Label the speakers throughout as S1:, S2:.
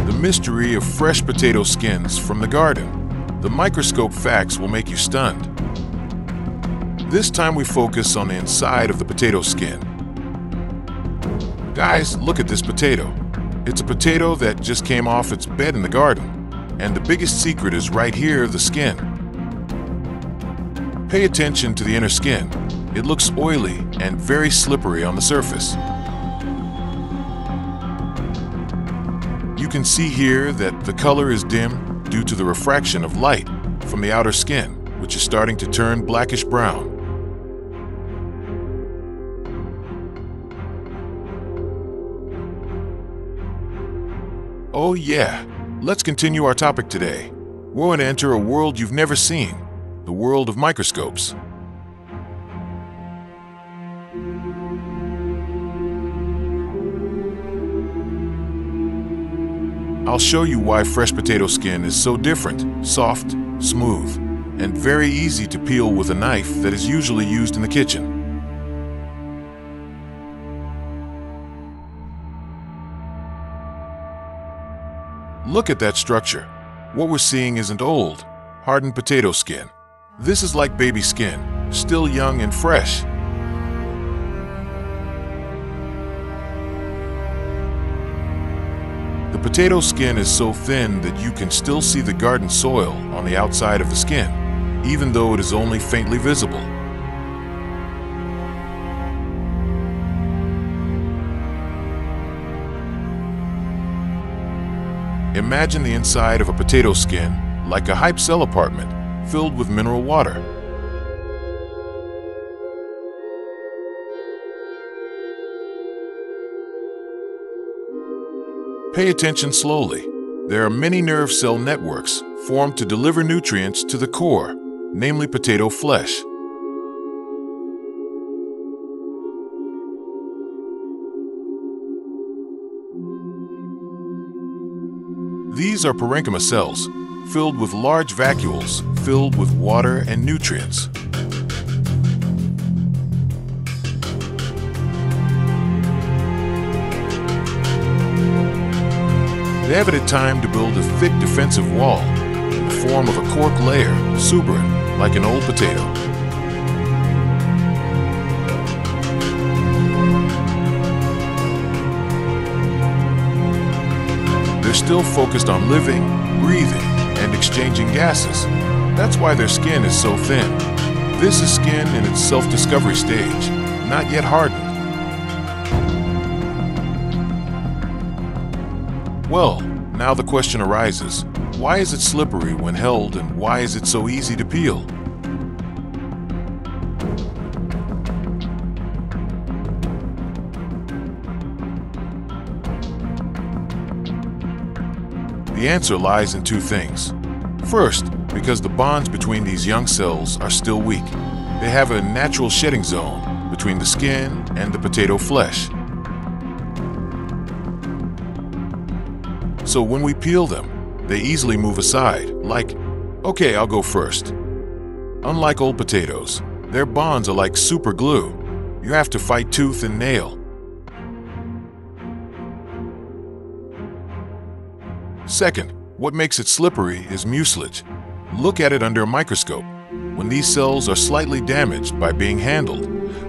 S1: the mystery of fresh potato skins from the garden. The microscope facts will make you stunned. This time we focus on the inside of the potato skin. Guys, look at this potato. It's a potato that just came off its bed in the garden. And the biggest secret is right here, the skin. Pay attention to the inner skin. It looks oily and very slippery on the surface. You can see here that the color is dim due to the refraction of light from the outer skin, which is starting to turn blackish brown. Oh yeah, let's continue our topic today. We're going to enter a world you've never seen, the world of microscopes. I'll show you why fresh potato skin is so different, soft, smooth, and very easy to peel with a knife that is usually used in the kitchen. Look at that structure. What we're seeing isn't old, hardened potato skin. This is like baby skin, still young and fresh. The potato skin is so thin that you can still see the garden soil on the outside of the skin, even though it is only faintly visible. Imagine the inside of a potato skin like a hype cell apartment filled with mineral water. Pay attention slowly. There are many nerve cell networks formed to deliver nutrients to the core, namely potato flesh. These are parenchyma cells, filled with large vacuoles filled with water and nutrients. They have it at time to build a thick defensive wall in the form of a cork layer, suberin, like an old potato. They're still focused on living, breathing, and exchanging gases. That's why their skin is so thin. This is skin in its self-discovery stage, not yet hardened. Well, now the question arises, why is it slippery when held and why is it so easy to peel? The answer lies in two things. First, because the bonds between these young cells are still weak. They have a natural shedding zone between the skin and the potato flesh. So when we peel them, they easily move aside, like, okay, I'll go first. Unlike old potatoes, their bonds are like super glue. You have to fight tooth and nail. Second, what makes it slippery is mucilage. Look at it under a microscope. When these cells are slightly damaged by being handled,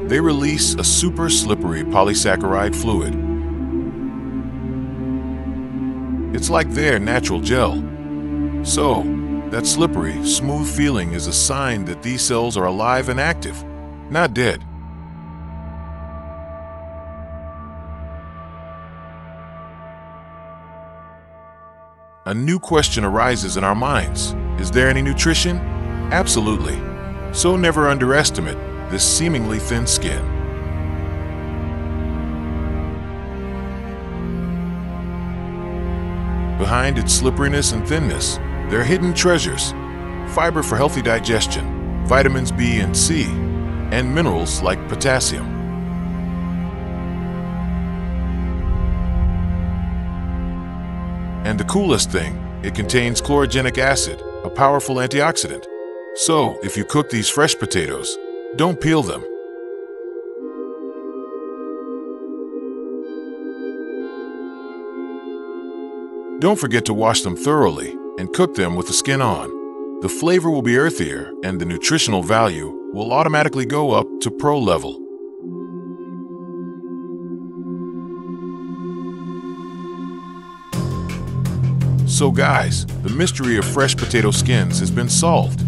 S1: they release a super slippery polysaccharide fluid. It's like their natural gel. So, that slippery, smooth feeling is a sign that these cells are alive and active, not dead. A new question arises in our minds. Is there any nutrition? Absolutely. So never underestimate this seemingly thin skin. Behind its slipperiness and thinness, there are hidden treasures. Fiber for healthy digestion, vitamins B and C, and minerals like potassium. And the coolest thing, it contains chlorogenic acid, a powerful antioxidant. So, if you cook these fresh potatoes, don't peel them. Don't forget to wash them thoroughly and cook them with the skin on. The flavor will be earthier and the nutritional value will automatically go up to pro level. So guys, the mystery of fresh potato skins has been solved.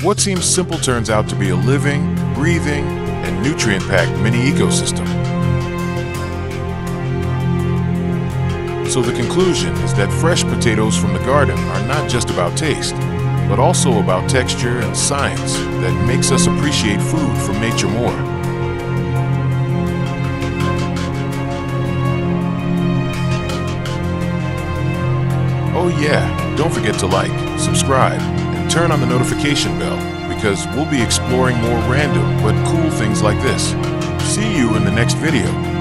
S1: What seems simple turns out to be a living, breathing, and nutrient-packed mini ecosystem. So the conclusion is that fresh potatoes from the garden are not just about taste, but also about texture and science that makes us appreciate food from nature more. Oh yeah, don't forget to like, subscribe, and turn on the notification bell because we'll be exploring more random but cool things like this. See you in the next video.